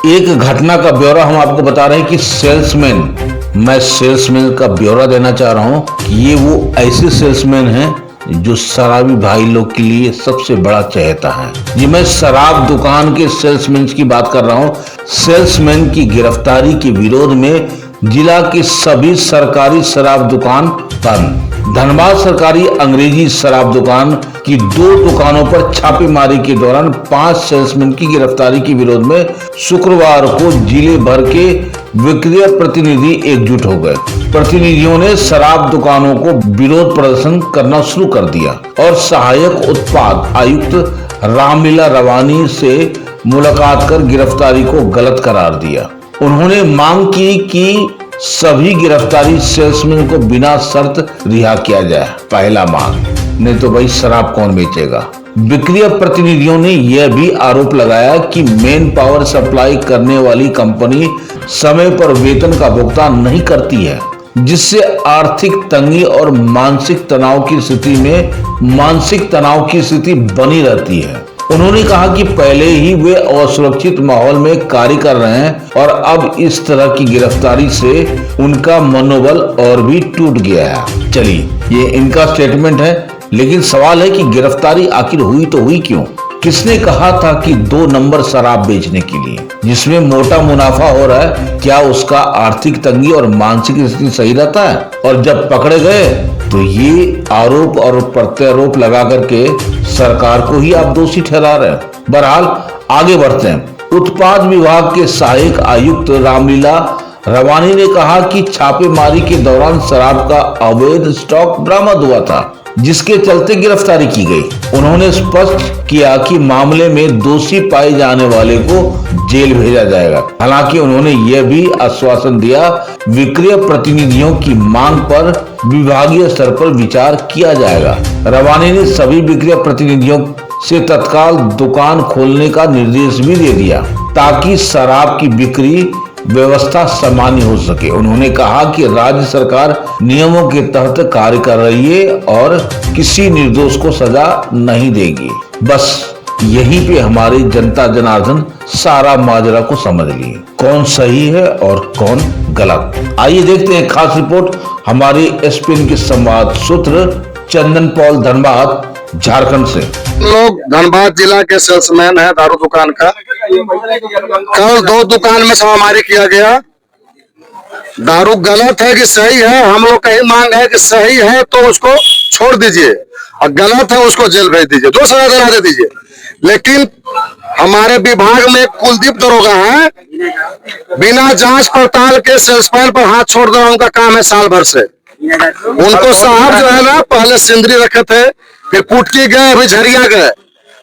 एक घटना का ब्यौरा हम आपको बता रहे हैं कि मैं सेल्समैन का ब्यौरा देना चाह रहा हूं कि ये वो ऐसे सेल्समैन हैं जो शराबी भाई लोग के लिए सबसे बड़ा चहेता है। ये मैं शराब दुकान के सेल्समैन की बात कर रहा हूं। सेल्समैन की गिरफ्तारी के विरोध में जिला की सभी सरकारी शराब दुकान बंद। धनबाद सरकारी अंग्रेजी शराब दुकान की 2 दुकानों पर छापेमारी के दौरान 5 सेल्समैन की गिरफ्तारी के विरोध में शुक्रवार को जिले भर के विक्रय प्रतिनिधि एकजुट हो गए। प्रतिनिधियों ने शराब दुकानों को विरोध प्रदर्शन करना शुरू कर दिया और सहायक उत्पाद आयुक्त रामलीला रवानी से मुलाकात कर गिरफ्तारी को गलत करार दिया। उन्होंने मांग की कि सभी गिरफ्तारी सेल्समैन को बिना शर्त रिहा किया जाए। पहला मांग, नहीं तो भाई शराब कौन बेचेगा। विक्रय प्रतिनिधियों ने यह भी आरोप लगाया कि मेन पावर सप्लाई करने वाली कंपनी समय पर वेतन का भुगतान नहीं करती है, जिससे आर्थिक तंगी और मानसिक तनाव की स्थिति बनी रहती है। उन्होंने कहा कि पहले ही वे असुरक्षित माहौल में कार्य कर रहे हैं और अब इस तरह की गिरफ्तारी से उनका मनोबल और भी टूट गया है। चलिए, ये इनका स्टेटमेंट है, लेकिन सवाल है कि गिरफ्तारी आखिर हुई तो हुई क्यों? किसने कहा था कि 2 नंबर शराब बेचने के लिए, जिसमें मोटा मुनाफा हो रहा है, क्या उसका आर्थिक तंगी और मानसिक स्थिति सही रहता है? और जब पकड़े गए तो ये आरोप और प्रत्यारोप लगा करके सरकार को ही आप दोषी ठहरा रहे हैं। बहरहाल आगे बढ़ते हैं। उत्पाद विभाग के सहायक आयुक्त रामलीला रवानी ने कहा कि छापेमारी के दौरान शराब का अवैध स्टॉक बरामद हुआ था, जिसके चलते गिरफ्तारी की गई। उन्होंने स्पष्ट किया कि मामले में दोषी पाए जाने वाले को जेल भेजा जाएगा। हालांकि उन्होंने यह भी आश्वासन दिया विक्रय प्रतिनिधियों की मांग पर विभागीय स्तर पर विचार किया जाएगा। रवानी ने सभी विक्रय प्रतिनिधियों से तत्काल दुकान खोलने का निर्देश भी दे दिया ताकि शराब की बिक्री व्यवस्था सामान्य हो सके। उन्होंने कहा कि राज्य सरकार नियमों के तहत कार्य कर रही है और किसी निर्दोष को सजा नहीं देगी। बस यहीं पे हमारी जनता जनार्दन सारा माजरा को समझ लिए, कौन सही है और कौन गलत। आइए देखते हैं खास रिपोर्ट हमारे एसपीएन के संवाद सूत्र चंदन पॉल धनबाद झारखंड से। लोग धनबाद जिला के सेल्समैन है दारू दुकान का। कल 2 दुकान में छापेमारी किया गया। दारू गलत है कि सही है, हम लोग का ही मांग है कि सही है तो उसको छोड़ दीजिए और गलत है उसको जेल भेज दीजिए, जो सजा दिला दे दीजिए। लेकिन हमारे विभाग में कुलदीप दरोगा है, बिना जांच पड़ताल के सेल्समैन पर हाथ छोड़ देना उनका काम है साल भर से। उनको साहब जो है ना, पहले सिंदरी रखे थे, फिर पुटकी गए, अभी झरिया गए।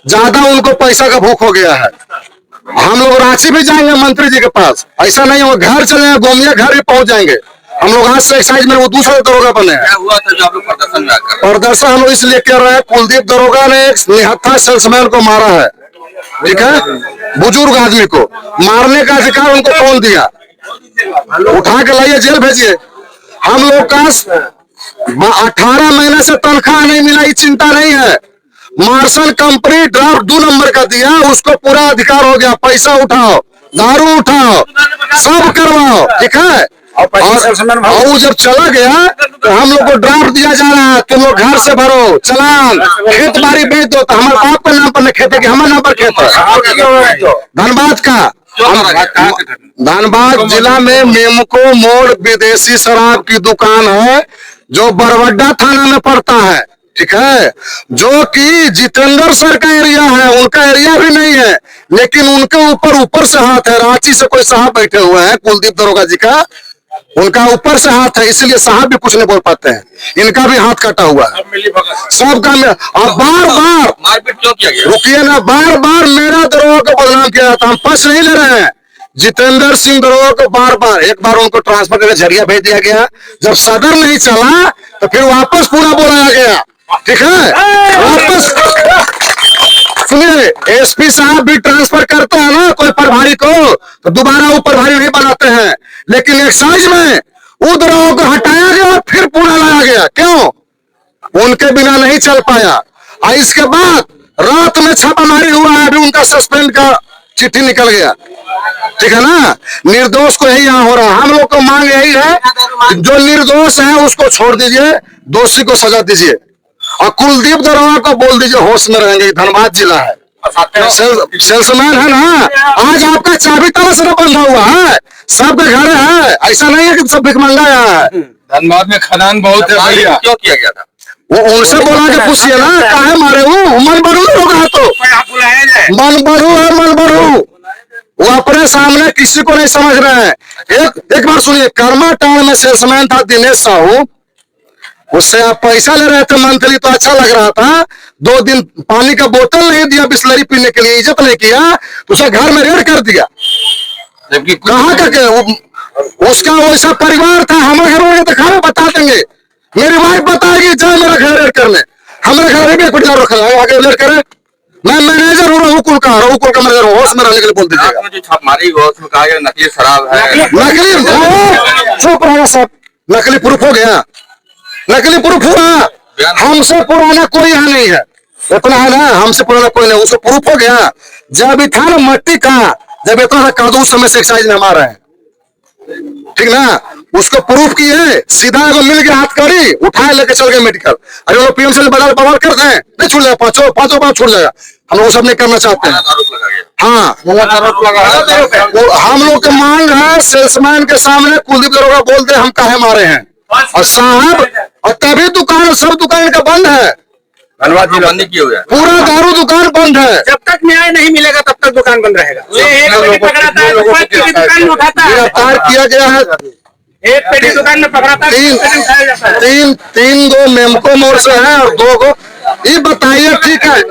ज्यादा उनको पैसा का भूख हो गया है। हम लोग रांची भी जाएंगे मंत्री जी के पास, ऐसा नहीं हो घर चले गोमिया घर भी पहुंच जाएंगे। हम लोग आज से एक्साइज में वो दूसरे दरोगा बने हैं। क्या हुआ था जो आप लोग प्रदर्शन हम लोग इसलिए कर रहे हैं, कुलदीप दरोगा ने एक निहत्था सेल्समैन को मारा है, ठीक है, बुजुर्ग आदमी को मारने का अधिकार उनको कौन दिया? उठा के लाइए, जेल भेजिए। हम लोग का 18 महीने से तनख्वाह नहीं मिला, ये चिंता नहीं है। मार्शल कंपनी ड्राफ्ट 2 नंबर का दिया, उसको पूरा अधिकार हो गया। पैसा उठाओ, दारू उठाओ, सब करवाओ, ठीक है। और वो जब चला गया तो हम लोग को ड्राफ्ट दिया जा रहा है, तुम लोग घर से भरो चालान, खेत बाड़ी बेच दो। तो हमारे बाप के नाम पर नहीं खेते कि हमारे नाम पर खेत है। धनबाद का धनबाद जिला में मेमको मोड़ विदेशी शराब की दुकान है, जो बरवड्डा थाना में पड़ता है, ठीक है, जो कि जितेंद्र सर का एरिया है। उनका एरिया भी नहीं है, लेकिन उनके ऊपर से हाथ है। रांची से कोई साहब बैठे हुए हैं, कुलदीप दरोगा जी का, उनका ऊपर से हाथ है, इसलिए साहब भी कुछ नहीं बोल पाते हैं। इनका भी हाथ कटा हुआ है सबका। और बार मारपीट क्यों किया गया? रुकिए ना, बार मेरा दरोगा को बदनाम किया जाता। हम पक्ष नहीं ले रहे हैं। जितेंद्र सिंह दरोगा को बार एक बार उनको ट्रांसफर करके झरिया भेज दिया गया। जब सदर नहीं चला तो फिर वापस पूरा बुलाया गया, ठीक है। वापस सुनिए, एसपी साहब भी ट्रांसफर करते हैं ना कोई प्रभारी को, तो दोबारा वो प्रभारी नहीं बनाते हैं। लेकिन एक्साइज में वो दरोगा को हटाया गया और फिर पूरा लाया गया। क्यों? उनके बिना नहीं चल पाया। और इसके बाद रात में छापामारी हुआ है, अभी उनका सस्पेंड का चिट्ठी निकल गया, ठीक है ना। निर्दोष को यही यहाँ हो रहा है। हम लोग को मांग यही है कि जो निर्दोष है उसको छोड़ दीजिए, दोषी को सजा दीजिए, और कुलदीप दरोगा को बोल दीजिए होश में रहेंगे। धनबाद जिला है, सेल्समैन है ना, आज आपका चाबी ताला से बंधा हुआ है, सबका घर है, ऐसा नहीं है कि सब भिखमंगा है। धनबाद में खदान बहुत है भैया, क्यों किया गया था? वो उनसे बोला के पूछिए ना, काहे मारे वो मन बरू होगा तो मन बरू है, मन बरू। वो अपने सामने किसी को नहीं समझ रहे हैं। एक बार सुनिए, कर्मा टाउन में सेल्समैन था दिनेश साहू, उससे आप पैसा ले रहे थे मंथली, तो अच्छा लग रहा था। 2 दिन पानी का बोतल नहीं दिया बिस्लरी पीने के लिए, इज्जत नहीं किया, तो उसे घर में रेड कर दिया। जबकि कहाँ का उसका वैसा परिवार था। हमारे घर में तो खाना बता देंगे, मेरी वाइफ बताएगी जाए मेरा घर रेड करने, हमारे घर में भी कुछ रखा है आगे रेड करे। मैं मैनेजर हूँ रघुकुल का मैनेजर हूँ, होश में रहने के लिए बोल दीजिएगा। आपने जो छापेमारी हुआ उसमें कहा गया नकली शराब है, नकली चुप रहा सब, नकली प्रूफ हो गया, नकली प्रूफ हुआ। हमसे पुराना कोई यहाँ नहीं है, इतना है ना, हमसे पुराना कोई नहीं, उसको प्रूफ हो गया। जब भी था ना मट्टी का, जब इतना कादू समय से एक्साइज में मार रहे हैं, ठीक ना, उसको प्रूफ किए, सीधा एगो मिल गया हाथकड़ी, उठाए लेके चल गए मेडिकल। अरे वो पीएम से बवाल कर दें, नहीं छूट जाएगा, पांचों बार छूट जाएगा। हम लोग सब नहीं करना चाहते हैं। आरोप लगा गया। हाँ, आरोप लगा है। वो हम लोग की मांग है, सेल्समैन के सामने कुलदीप दरोगा बोल दे हम काहे मारे हैं, और साहब, और तभी दुकान, सब दुकान का बंद है, धनबाद जिला बंद किए हुए हैं। पूरा दारू दुकान बंद है। जब तक न्याय नहीं मिलेगा तब तक दुकान बंद रहेगा। ये एक पेटी पकड़ाता है, दूसरी पेटी दुकान में उठाता है, गिरफ्तार किया गया है। एक पेटी दुकान में पकड़ाता है, दूसरी पेटी उठाया जाता है। तीन गो मेमको मोड़ से है और 2 गो, ये बताइए, ठीक है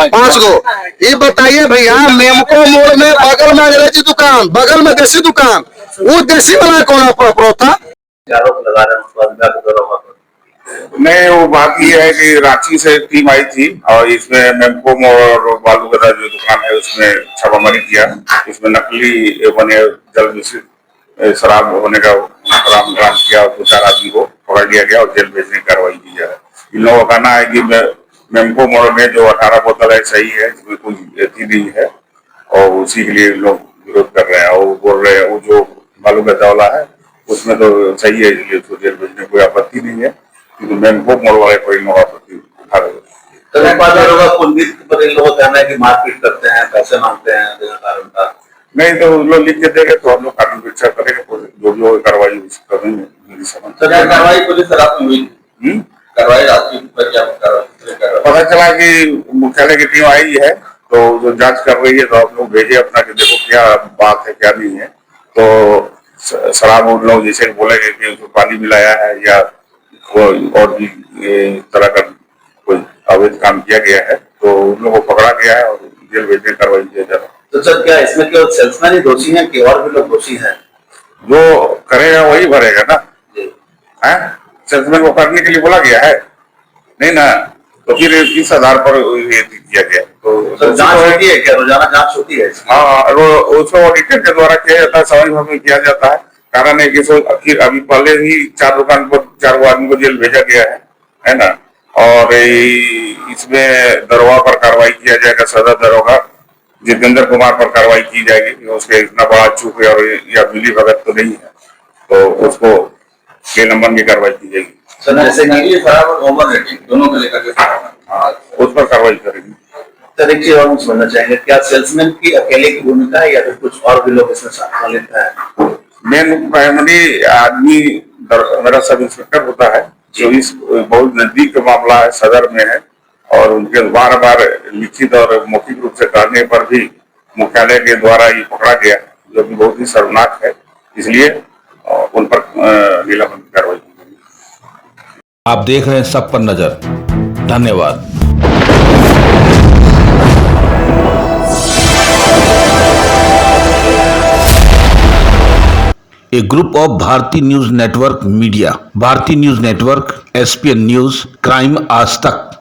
5 गो। ये बताइए भैया, मेमको मोड़ में बगल में अंग्रेजी दुकान, बगल में देसी दुकान, वो देसी वाला कौन अप्रोच था? आरोप लगा रहे हैं उस पर दरोगा पर। नहीं, वो बात ये है कि रांची से टीम आई थी और इसमें मेमकोम और बालूगदा जो दुकान है उसमें छापामारी किया। इसमें नकली बने जल मिश्रित शराब होने का बरामद किया और 2-4 आदमी को पकड़ लिया गया और जेल भेजने की कार्रवाई की जा रही है। इन लोगों का कहना है कि मेमकोम में जो 18 बोतल है सही है, इसमें कोई एथी नहीं है, और उसी के लिए लोग विरोध कर रहे हैं। और वो बोल रहे हैं वो जो बालूगदा वाला है उसमें तो सही है, इसलिए उसको जेल भेजने कोई आपत्ति नहीं है, क्योंकि मेमको मोड़ वाले कोई आपत्ति उठा रहे। तो धनबाद दरोगा कुलदीप पर इन लोगों का कहना है कि मारपीट करते हैं, पैसे मांगते हैं बिना कारण का। नहीं तो लोग लिख के देंगे तो हम लोग कानून की रक्षा करेंगे, जो कार्रवाई करेंगे। सरकार कार्रवाई पुलिस रात में हुई, कार्रवाई रात में पता चला कि मुख्यालय की टीम आई है, तो जो जांच कर रही है, तो आप लोग भेजे अपना कि देखो क्या बात है क्या नहीं है। तो शराब उन लोग जैसे बोलेंगे कि उसमें पानी मिलाया है या कोई और भी तरह का कोई अवैध काम किया गया है, तो उन लोगों को पकड़ा गया है और जेल भेजने की कार्रवाई किया जा रहा है। तो सर क्या इसमें केवल सेल्समैन ही दोषी है कि और भी लोग दोषी हैं? जो करेगा वही भरेगा ना, है सेल्समैन को करने के लिए बोला गया है नहीं ना, तो फिर इस आधार पर ये किया गया। तो जांच होती है क्या, रोजाना जांच होती है? हाँ, उसको ऑडिटर के द्वारा किया जाता है, समझ में किया जाता है। कारण है कि अभी पहले ही 4 दुकान पर 4 आदमी को जेल भेजा गया है ना, और इसमें दरोगा पर कार्रवाई किया जाएगा। सदर दरोगा जितेंद्र कुमार पर कार्रवाई की जाएगी, उसके इतना बड़ा चूक है और या मिली भगत तो नहीं है, तो उसको 6 नंबर की कार्रवाई की जाएगी। सर जैसे नकली शराब और ओवर रेटिंग दोनों को लेकर के उस पर कार्रवाई करेगी। सर एक चीज और हम समझना चाहेंगे, क्या सेल्समैन की अकेले की भूमिका है या फिर कुछ और भी लोग इसमें शामिल है? मेन प्राइमरी आदमी मेरा सब इंस्पेक्टर होता है, जो इस बहुत नजदीक का मामला है, सदर में है, और उनके बार बार लिखित और मौखिक रूप से कहने पर भी मुख्यालय के द्वारा ये पकड़ा गया, जो कि बहुत ही शर्मनाक है, इसलिए उन पर निलंबन की कार्रवाई की गई। आप देख रहे हैं सब पर नजर। धन्यवाद। ए ग्रुप ऑफ भारतीय न्यूज नेटवर्क मीडिया, भारतीय news network, SPN news, crime आज तक।